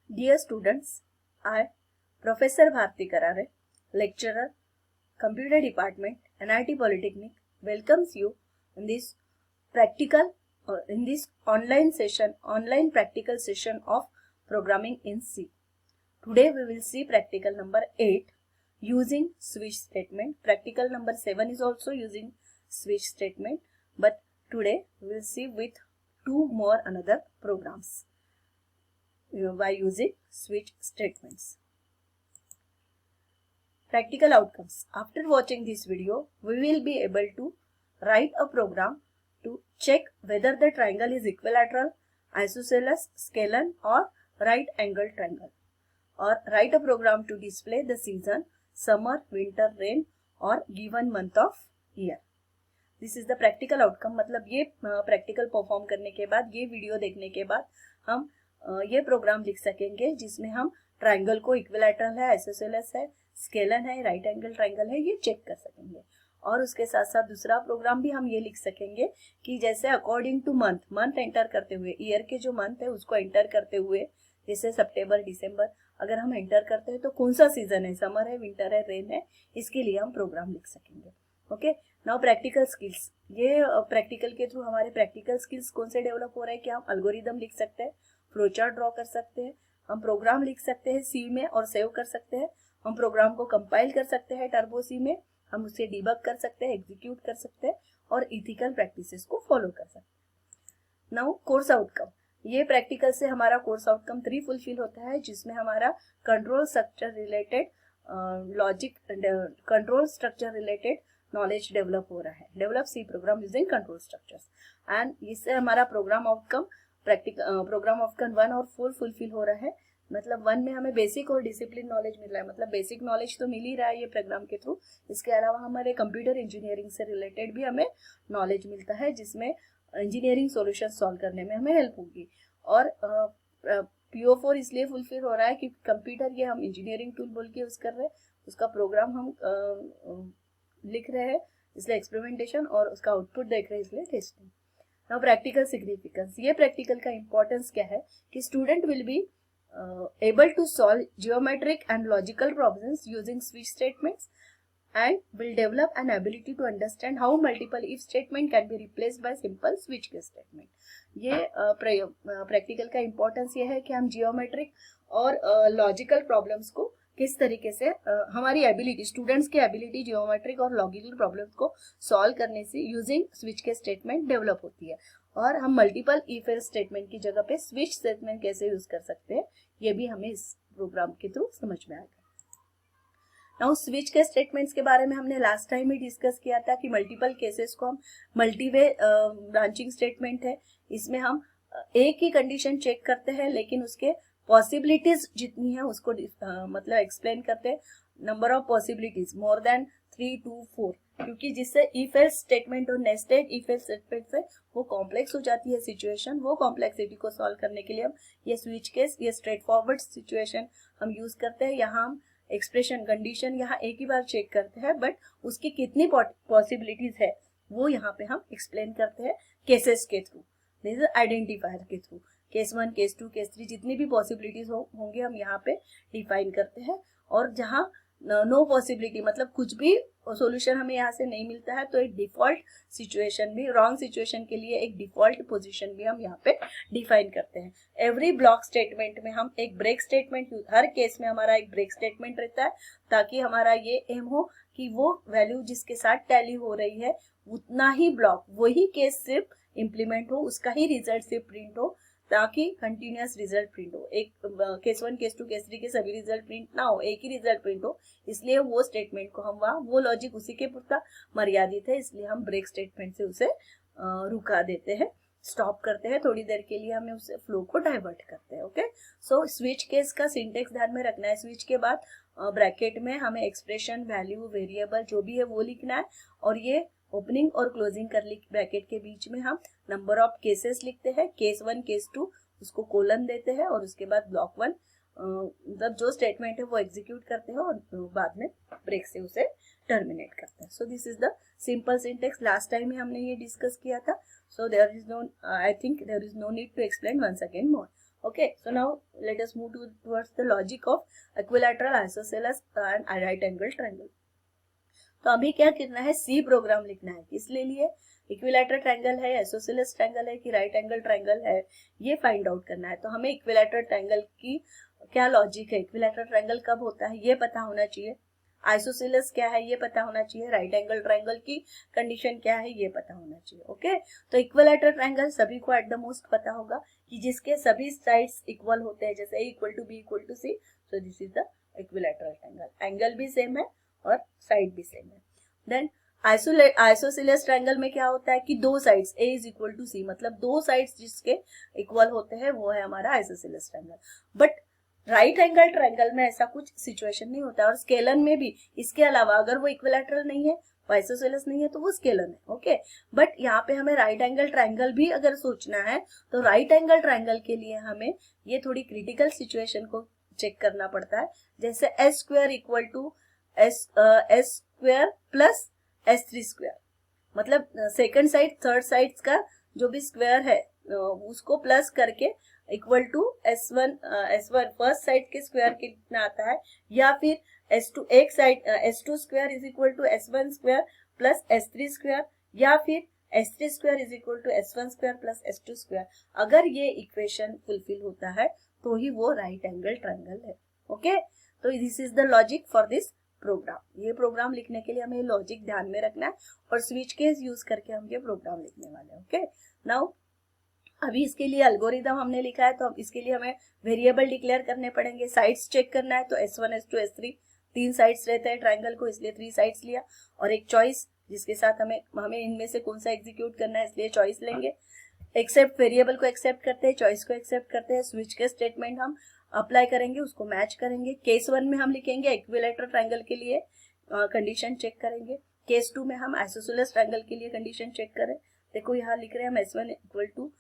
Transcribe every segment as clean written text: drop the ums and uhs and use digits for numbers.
Dear students, I, Professor Bharti Karare, lecturer, Computer Department, NIT Polytechnic, welcomes you in this online practical session of programming in C. Today we will see practical number 8 using switch statement. Practical number 7 is also using switch statement, but today we will see with two more another programs by using switch statements. Practical outcomes. After watching this video, we will be able to write a program to check whether the triangle is equilateral, isosceles, scalene or right angle triangle, or write a program to display the season, summer, winter, rain or given month of year. This is the practical outcome. मतलब ये practical perform करने के बाद, ये video देखने के बाद हम ये प्रोग्राम लिख सकेंगे जिसमें हम ट्राइंगल को इक्विलैटरल है, आइसोसेलेस है, स्केलन है, राइट एंगल ट्राइंगल है, ये चेक कर सकेंगे. और उसके साथ साथ दूसरा प्रोग्राम भी हम ये लिख सकेंगे कि जैसे अकॉर्डिंग टू मंथ एंटर करते हुए, ईयर के जो मंथ है उसको एंटर करते हुए, जैसे सितंबर, दिसंबर अगर हम एंटर करते हैं तो कौन सा सीजन है, समर है, विंटर है, रेन है, इसके लिए हम प्रोग्राम लिख सकेंगे. Okay, now practical skills. ये प्रैक्टिकल के थ्रू हमारे प्रैक्टिकल स्किल्स कौन से डेवलप हो रहे हैं कि हम एल्गोरिदम लिख सकते हैं, फ्लोचार्ट ड्रॉ कर सकते हैं, हम प्रोग्राम लिख सकते हैं सी में और सेव कर सकते हैं, हम प्रोग्राम को कंपाइल कर सकते हैं टर्बो सी में, हम उसे डिबग कर सकते हैं, एग्जीक्यूट कर सकते हैं और इथिकल प्रैक्टिसेस को फॉलो कर सकते हैं. Now course outcome. ये प्रैक्टिकल से हमारा कोर्स आउटकम 3 फुलफिल होता है, जिसमें हमारा control structure related knowledge develop हो रहा है. Develop C program using control structures. And इससे हमारा प्रोग्राम आउटकम 1 और 4 फुलफिल हो रहा है. मतलब 1 में हमें बेसिक और डिसिप्लिन नॉलेज मिल रहा है, मतलब बेसिक नॉलेज तो मिल ही रहा है ये प्रोग्राम के थ्रू. इसके अलावा हमारे कंप्यूटर इंजीनियरिंग से रिलेटेड भी हमें नॉलेज मिलता है, जिसमें इंजीनियरिंग सॉल्यूशन सॉल्व करने में हमें हेल्प होगी. और PO4 इसलिए फुलफिल हो रहा है कि कंप्यूटर ये हम इंजीनियरिंग टूल बोल के यूज कर रहे हैं, उसका प्रोग्राम हम लिख रहे हैं इसलिए एक्सपेरिमेंटेशन, और उसका आउटपुट देख रहे हैं इसलिए टेस्टिंग. Now practical significance. ये प्रैक्टिकल का इंपॉर्टेंस क्या है कि student will be able to solve geometric and logical problems using switch statements and will develop an ability to understand how multiple if statement can be replaced by simple switch case statement. ये practical का importance ये है कि हम geometric और logical problems को किस तरीके से हमारी एबिलिटी, स्टूडेंट्स की एबिलिटी जियोमेट्रिक और लॉजिकल प्रॉब्लम्स को सॉल्व करने से यूजिंग स्विच के स्टेटमेंट डेवलप होती है. और हम मल्टीपल इफ एल्स स्टेटमेंट की जगह पे स्विच स्टेटमेंट कैसे यूज कर सकते हैं, ये भी हमें इस प्रोग्राम के थ्रू समझ में आएगा. नाउ स्विच के स्टेटमेंट्स के बारे में हमने लास्ट टाइम ही डिस्कस किया था कि मल्टीपल केसेस को हम मल्टीवे ब्रांचिंग स्टेटमेंट है, इसमें हम एक ही कंडीशन चेक करते हैं लेकिन उसके पॉसिबिलिटीज जितनी है उसको मतलब एक्सप्लेन करते हैं. Number of possibilities more than 3 to 4, क्योंकि जिससे इफ एल्स स्टेटमेंट और नेस्टेड इफ एल्स स्टेटमेंट से वो कॉम्प्लेक्स हो जाती है सिचुएशन. वो कॉम्प्लेक्सिटी को सॉल्व करने के लिए हम ये स्विच केस, ये स्ट्रेट फॉरवर्ड सिचुएशन हम यूज करते हैं. यहाँ हम एक्सप्रेशन कंडीशन यहाँ एक ही बार चेक करते हैं, बट उसकी कितनी पॉसिबिलिटीज है वो यहाँ पे हम एक्सप्लेन करते हैं केसेस के थ्रू, दिस आइडेंटिफायर के थ्रू. केस 1, केस 2, केस 3 जितनी भी पॉसिबिलिटीज होंगे हम यहाँ पे डिफाइन करते हैं. और जहाँ नो पॉसिबिलिटी मतलब कुछ भी सॉल्यूशन हमें यहाँ से नहीं मिलता है, तो एक डिफॉल्ट सिचुएशन भी, रॉन्ग सिचुएशन के लिए एक डिफॉल्ट पोजीशन भी हम यहाँ पे डिफाइन करते हैं. एवरी ब्लॉक स्टेटमेंट में हम एक ब्रेक स्टेटमेंट, हर केस में हमारा एक ब्रेक स्टेटमेंट रहता है, ताकि हमारा ये एम हो कि वो वैल्यू जिसके साथ टैली हो रही है उतना ही ब्लॉक, वही केस सिर्फ इम्प्लीमेंट हो, उसका ही रिजल्ट सिर्फ प्रिंट हो, ताकि कंटिन्यूअस रिजल्ट प्रिंट हो. एक केस 1, केस 2, केस 3 के सभी रिजल्ट प्रिंट ना हो, एक ही रिजल्ट प्रिंट हो. इसलिए वो स्टेटमेंट को हम वहाँ, वो लॉजिक उसी के पुरता मर्यादित है, इसलिए हम ब्रेक स्टेटमेंट से उसे रुका देते हैं, स्टॉप करते हैं थोड़ी देर के लिए, हमें उसे फ्लो को डाइवर्ट करते हैं. ओके, सो स्विच केस का सिंटेक्स ध्यान में रखना है. स्विच के बाद ब्रैकेट में हमें एक्सप्रेशन, वैल्यू, वेरिएबल जो भी है वो लिखना है, और ये ओपनिंग और क्लोजिंग करली ब्रैकेट के बीच में हम नंबर ऑफ केसेस लिखते हैं. केस 1, केस 2 उसको कोलन देते हैं, और उसके बाद ब्लॉक 1 मतलब जो स्टेटमेंट है वो एग्जीक्यूट करते हैं और बाद में ब्रेक से उसे टर्मिनेट करते हैं. So this is the simple syntax. Last time ही हमने ये डिस्कस किया था, so there is no, I think there is no need to explain once again more. Okay, so now let us move towards the logic of equilateral, isosceles and right angle triangle. तो अभी क्या करना है, C program लिखना है. किस लिए? Equilateral triangle है, आइसोसेलेस ट्रायंगल है कि राइट एंगल ट्रायंगल है, ये फाइंड आउट करना है. तो हमें इक्विलैटरल ट्रायंगल की क्या लॉजिक है, इक्विलैटरल ट्रायंगल कब होता है ये पता होना चाहिए, आइसोसेलेस क्या है ये पता होना चाहिए, राइट एंगल ट्रायंगल की कंडीशन क्या है ये पता होना चाहिए. ओके, तो इक्विलैटरल ट्रायंगल सभी को एट द मोस्ट पता होगा कि जिसके सभी साइड्स इक्वल होते हैं, जैसे A equal to B equal to C, so this is the equilateral triangle. Angle भी सेम है और साइड भी सेम है. देन आइसोसेलेस ट्रायंगल में क्या होता है कि दो sides A is equal to C, मतलब दो साइड्स जिसके इक्वल होते हैं वो है हमारा isosceles triangle. But right angle triangle में ऐसा कुछ सिचुएशन नहीं होता, और स्केलन में भी इसके अलावा अगर वो इक्विलैटरल नहीं है, आइसोसेलेस नहीं है, तो वो स्केलन है. ओके, बट यहाँ पे हमें राइट एंगल ट्रायंगल भी अगर सोचना है तो राइट एंगल ट्रायंगल के लिए हमें ये थोड़ी क्रिटिकल सिचुएशन को चेक करना पड़ता है. जैसे S square equal to S square plus S3 square, मतलब सेकंड साइड थर्ड साइड का जो भी स्क्वायर है उसको प्लस करके equal to S1 first side के स्क्वायर कितना आता है, या फिर S2 एक side S2 square is equal to S1 square plus S3 square, या फिर S3 square is equal to S1 square plus S2 square. अगर ये इक्वेशन फुलफिल होता है तो ही वो राइट एंगल ट्रायंगल है. ओके, तो this is the logic for this program. ये प्रोग्राम लिखने के लिए हमें लॉजिक ध्यान में रखना है और स्विच केस यूज करके हम ये प्रोग्राम लिखने वाले हैं. ओके, नाउ अभी इसके लिए एल्गोरिदम हमने लिखा है, तो अब इसके लिए हमें वेरिएबल डिक्लेयर करने पड़ेंगे. साइड्स चेक करना है, तो S1 S2 S3 तीन साइड्स रहते हैं ट्रायंगल को, इसलिए 3 साइड्स लिया, और एक चॉइस जिसके साथ हमें इनमें से कौन सा एग्जीक्यूट करना है, इसलिए चॉइस लेंगे. एक्सेप्ट वेरिएबल को एक्सेप्ट करते हैं, चॉइस को एक्सेप्ट करते हैं, स्विच के स्टेटमेंट हम अप्लाई करेंगे, उसको मैच करेंगे. केस 1 में हम लिखेंगे इक्विलैटरल ट्रायंगल के लिए कंडीशन चेक करेंगे. केस 2 में हम आइसोसेलेस ट्रायंगल के लिए कंडीशन चेक करें. देखो यहाँ लिख रहे हैं हम S1 equal to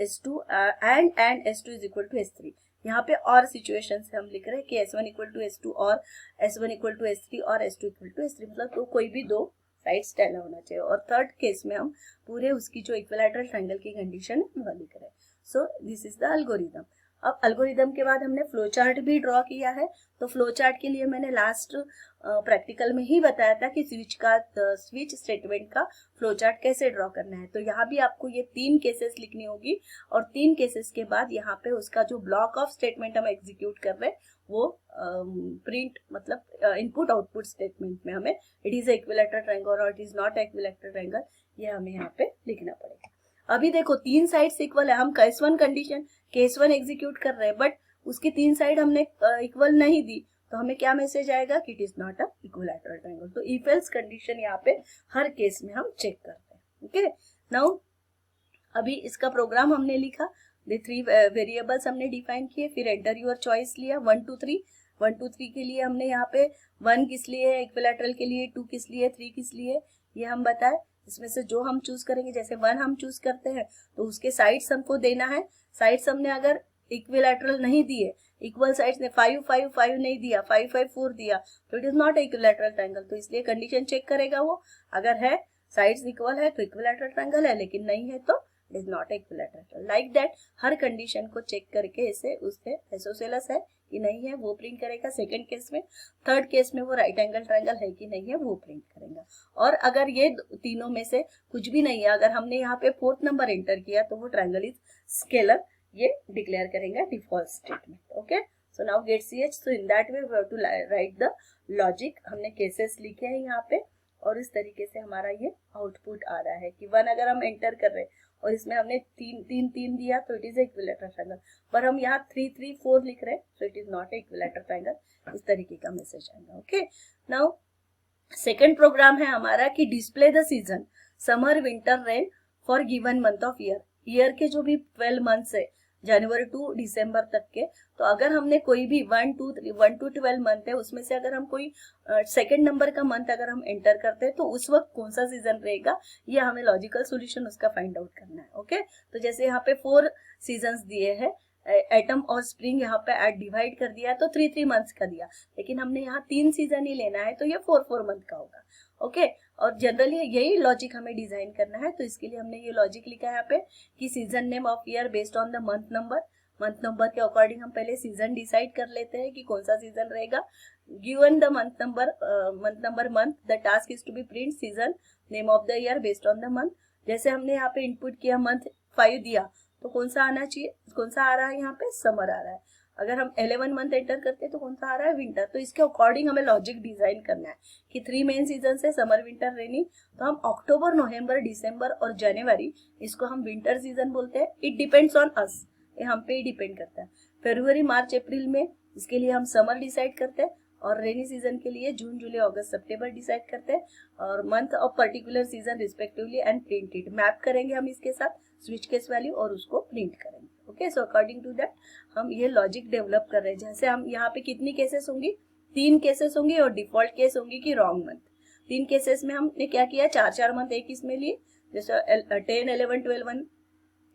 S2 and S2 is equal to S3. यहाँ पे और सिचुएशन से हम लिख रहे हैं कि S1 इक्वल टू S2 और S1 इक्वल टू S3 और S2 इक्वल टू S3, मतलब तो कोई भी दो साइड स्टैंड होना चाहिए. और थर्ड केस में हम पूरे उसकी जो इक्विलैटरल ट्रायंगल की कंडीशन है वो लिख रहे हैं. So this is the algorithm. अब एल्गोरिदम के बाद हमने फ्लो चार्ट भी ड्रॉ किया है. तो फ्लो चार्ट के लिए मैंने लास्ट प्रैक्टिकल में ही बताया था कि स्विच स्टेटमेंट का फ्लो चार्ट कैसे ड्रॉ करना है. तो यहाँ भी आपको ये 3 केसेस लिखनी होगी, और 3 केसेस के बाद यहाँ पे उसका जो ब्लॉक ऑफ स्टेटमेंट हम एग्जीक्यूट कर रहे हैं वो प्रिंट मतलब इनपुट आउटपुट स्टेटमेंट में हमें इट इज इक्विलैटरल ट्रायंगल और it is not equilateral triangle, ये हमें यहाँ पे लिखना पड़ेगा. अभी देखो 3 साइड्स इक्वल है, हम केस 1 कंडीशन केस 1 एग्जीक्यूट कर रहे हैं, बट उसकी 3 साइड हमने इक्वल नहीं दी, तो हमें क्या मैसेज आएगा कि it is not a equilateral triangle. तो इफ एल्स कंडीशन यहाँ पे हर केस में हम चेक करते हैं. ओके, नाउ अभी इसका प्रोग्राम हमने लिखा, द 3 वेरिएबल्स हमने डिफाइन किए, फिर एंटर योर चॉइस लिया 1 2 3. 1 2 3 के लिए हमने यहाँ पे 1 किस लिए है इक्विलैटरल के लिए, 2 किस लिए, 3 किस लिए, ये हम बताए. इसमें से जो हम चूज करेंगे, जैसे 1 हम चूज करते हैं तो उसके साइड्स हमको देना है. साइड्स हमने अगर इक्विलैटरल नहीं दिए, इक्वल साइड्स ने 5 5 5 नहीं दिया, 5 5 4 दिया, तो it is not equilateral triangle. तो इसलिए कंडीशन चेक करेगा वो, अगर है साइड्स इक्वल है तो इक्विलैटरल ट्रायंगल है, लेकिन नहीं है तो it is not equilateral. Like that her condition को चेक करके इसे उससे आइसोसेलेस है कि नहीं है वो प्रिंट करेगा सेकंड केस में. थर्ड केस में वो राइट एंगल ट्रायंगल है कि नहीं है वो प्रिंट करेगा. और अगर ये तीनों में से कुछ भी नहीं है, अगर हमने यहाँ पे 4th नंबर एंटर किया तो वो ट्रायंगल इज स्केलर, ये डिक्लेयर करेगा default statement. Okay, so now get CH. So in that way we have to write the logic. हमने केसेस लिखे हैं यहाँ पे, और इस तरीके से हमारा ये आउटपुट आ रहा है कि 1 अगर हम एंटर कर रहे हैं और इसमें हमने 3 दिया तो इट इज इक्विलैटरल ट्रायंगल, पर हम यहाँ 3 3 4 लिख रहे हैं तो it is not equilateral triangle. इस तरीके का मैसेज आएगा. ओके, नाउ सेकंड प्रोग्राम है हमारा कि display the season summer winter rain for given month of year के जो भी 12 मंथ्स है जनवरी टू दिसंबर तक के, तो अगर हमने कोई भी 1 2 12 मंथ है उसमें से अगर हम कोई सेकंड नंबर का मंथ अगर हम एंटर करते हैं तो उस वक्त कौन सा सीजन रहेगा, ये हमें लॉजिकल सॉल्यूशन उसका फाइंड आउट करना है. ओके, तो जैसे यहाँ पे 4 सीजन्स दिए हैं, एटम और स्प्रिंग यहाँ पे ऐड डिवाइड कर दिया है तो 3 3 मंथ्स का दिया, लेकिन हमने यहाँ 3 सीजन ही लेना है तो ये 4 4 मंथ का होगा. ओके, और जनरली यही लॉजिक हमें डिजाइन करना है, तो इसके लिए हमने ये लॉजिक लिखा है यहाँ पे कि season name of year based on the month number, month number के अकॉर्डिंग हम पहले सीजन डिसाइड कर लेते हैं कि कौन सा सीजन रहेगा. Given the month the task is to be print season name of the year based on the month. जैसे हमने यहाँ पे इनपुट किया मंथ 5 दिया तो कौन सा आना चाहिए, कौन सा आ रहा है यहाँ पे, समर आ रहा है. अगर हम 11 मंथ एंटर करते हैं तो कौन सा आ रहा है, विंटर. तो इसके अकॉर्डिंग हमें लॉजिक डिजाइन करना है कि 3 मेन सीजन है, समर विंटर रेनी. तो हम अक्टूबर नवंबर दिसंबर और जनवरी इसको हम विंटर सीजन बोलते हैं. इट डिपेंड्स ऑन अस, ये हम पे ही डिपेंड करता है. फरवरी मार्च अप्रैल में इसके लिए हम समर डिसाइड करते हैं और रेनी सीजन के लिए जून जुलाई अगस्त सितंबर डिसाइड करते हैं और month of particular season respectively and print it. Map करेंगे हम इसके साथ स्विच केस वैल्यू और उसको प्रिंट करेंगे. Okay, so according to that हम ये लॉजिक डेवलप कर रहे हैं. जैसे हम यहाँ पे कितनी केसेस होंगी, 3 केसेस होंगी और डिफॉल्ट केस होंगी कि रॉन्ग मंथ. 3 केसेस में हमने क्या किया, 4 मंथ एक इसमें लिए. जैसे 10, 11, 12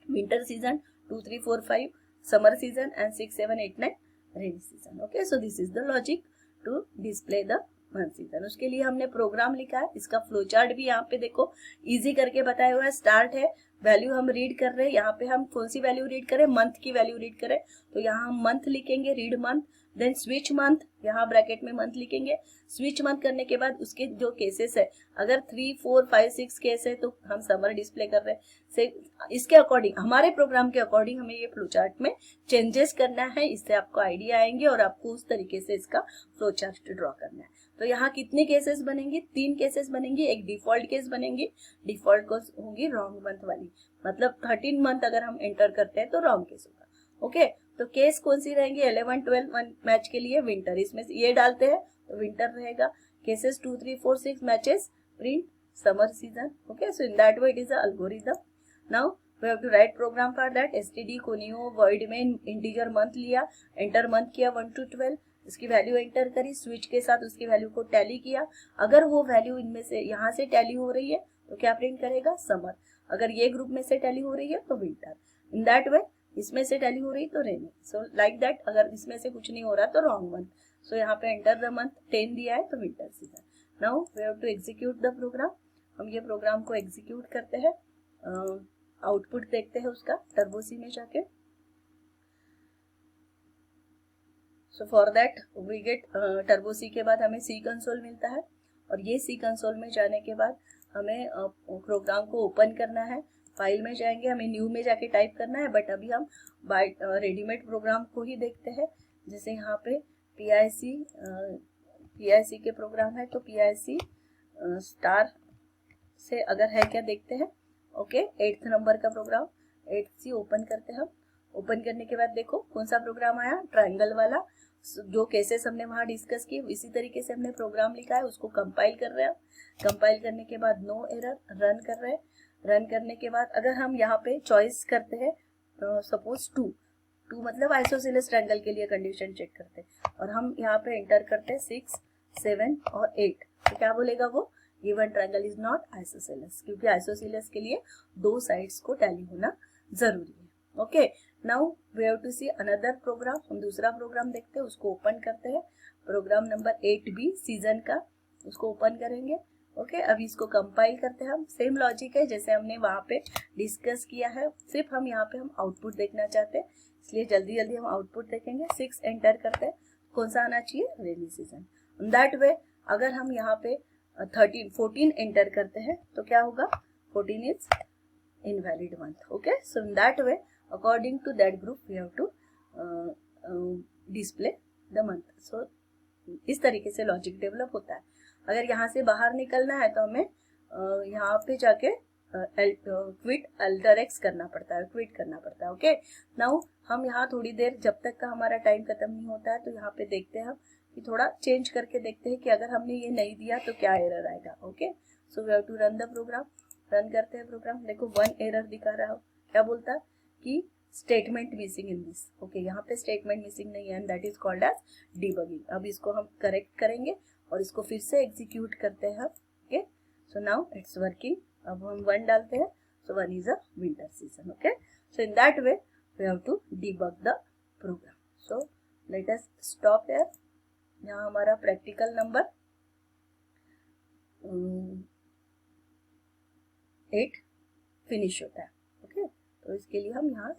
winter season, 2, 3, 4, 5 summer season and 6, 7, 8, 9 rainy season. Okay, so this is the logic to display the month season. उसके लिए हमने प्रोग्राम लिखा है. इसका फ्लो चार्ट भी यहाँ पे देखो इजी करके बताया हुआ है. स्टार्ट है, वैल्यू हम रीड कर रहे हैं. यहाँ पे हम कौन सी वैल्यू रीड करें, मंथ की वैल्यू रीड करें. तो यहाँ हम मंथ लिखेंगे, read month. Then switch month, यहाँ ब्रैकेट में मंथ लिखेंगे. स्विच मंथ करने के बाद उसके जो केसेस है, अगर 3, 4, 5, 6 केस है तो हम समर डिस्प्ले कर रहे हैं. इसके अकॉर्डिंग, हमारे प्रोग्राम के अकॉर्डिंग हमें ये फ्लो चार्ट में चेंजेस करना है. इससे आपको आइडिया आएंगे और आपको उस तरीके से इसका फ्लो चार्ट ड्रॉ करना है. तो यहाँ कितने केसेस बनेंगे, 3 केसेस बनेंगी. एक डिफॉल्ट केस बनेंगी, डिफॉल्ट केस होंगी रॉन्ग मंथ वाली. मतलब 13 मंथ अगर हम एंटर करते हैं तो रॉन्ग केस होगा. ओके, तो केस कौन सी रहेंगी, 11, 12 मैच के लिए विंटर, इसमें ये डालते हैं तो विंटर रहेगा. Cases 2, 3, 4, 6 matches print summer season. Okay, so in that way it is a algorithm. Now we have to write program for that. std conio void में इंटीजर मंथ लिया, एंटर मंथ किया 1 to 12, इसकी value enter करी, switch के साथ उसकी value को tally किया. अगर वो वैल्यू इनमें से यहाँ से टैली हो रही है तो क्या प्रिंट करेगा, समर. अगर ये ग्रुप में से टैली हो रही है तो विंटर. इन दैट वे इसमें से टैली हो रही तो रेनी. So like that. अगर इसमें से कुछ नहीं हो रहा तो रॉन्ग मंथ. सो यहाँ पे एंटर द मंथ 10 दिया है तो winter season. Now we have to execute the program. हम ये प्रोग्राम को एग्जीक्यूट करते हैं. आउटपुट देखते हैं उसका टर्बो सी में जाके. So for that we get Turbo C के बाद हमें सी कंसोल मिलता है और ये सी कंसोल में जाने के बाद हमें प्रोग्राम को ओपन करना है. फाइल में जाएंगे, हमें न्यू में जाके टाइप करना है. बट अभी हम बाय रेडीमेड प्रोग्राम को ही देखते हैं. जैसे यहाँ पे पीआईसी के प्रोग्राम है तो पीआईसी स्टार से अगर है क्या देखते हैं. ओके, 8th नंबर का प्रोग्राम 8C ओपन करते हैं हम. ओपन करने के बाद देखो कौन सा प्रोग्राम आया, ट्रायंगल वाला. जो केसेस हमने वहां डिस्कस किए इसी तरीके से हमने प्रोग्राम लिखा है, उसको कंपाइल कर रहे हैं. कंपाइल करने के बाद नो एरर, रन कर रहे हैं. रन करने के बाद अगर हम यहाँ पे चॉइस करते हैं सपोज 2 मतलब आइसोसेलेस ट्रायंगल के लिए कंडीशन चेक करते हैं और हम यहाँ पे एंटर करते हैं 6, 7 और 8, तो क्या बोलेगा वो, given triangle is not isosceles, क्योंकि आइसोसेलेस के लिए 2 साइड्स को टैली होना जरूरी है. Okay, now we have to see another program. हम दूसरा प्रोग्राम देखते हैं, उसको ओपन करते हैं. प्रोग्राम नंबर 8B सीजन का, उसको ओपन करेंगे. ओके, अभी इसको कंपाइल करते हैं हम. सेम लॉजिक है जैसे हमने वहां पे डिस्कस किया है, सिर्फ हम यहाँ पे हम आउटपुट देखना चाहते हैं, इसलिए जल्दी जल्दी हम आउटपुट देखेंगे. 6 एंटर करते हैं, कौन सा आना चाहिए, रेनी सीजन. इन दैट वे अगर हम यहाँ पे 14 एंटर करते हैं तो क्या होगा, 14 is invalid month. Okay, so in that way according to that group we have to display the month. So इस तरीके से लॉजिक डेवलप होता है. अगर यहाँ से बाहर निकलना है तो हमें यहाँ पे जाके क्विट अल्टर करना पड़ता है, क्विट करना पड़ता है. ओके, नाउ हम यहाँ थोड़ी देर जब तक का हमारा टाइम खत्म नहीं होता है तो यहाँ पे देखते हैं हम कि थोड़ा चेंज करके देखते हैं कि अगर हमने ये नहीं दिया तो क्या एरर आएगा. Okay, so we have to run the program. Run करते हैं प्रोग्राम. देखो 1 एरर दिखा रहा हो, क्या बोलता है कि statement missing in this. Okay, यहाँ पे स्टेटमेंट मिसिंग नहीं है and that is called as debugging. अब इसको हम करेक्ट करेंगे और इसको फिर से एग्जीक्यूट करते हैं. Okay, so now it's working. अब हम 1 डालते हैं, so 1 is a winter season. Okay, so in that way we have to debug the program. So let us stop here. यहाँ हमारा प्रैक्टिकल नंबर 8 फिनिश होता है. ओके, तो इसके लिए हम यहाँ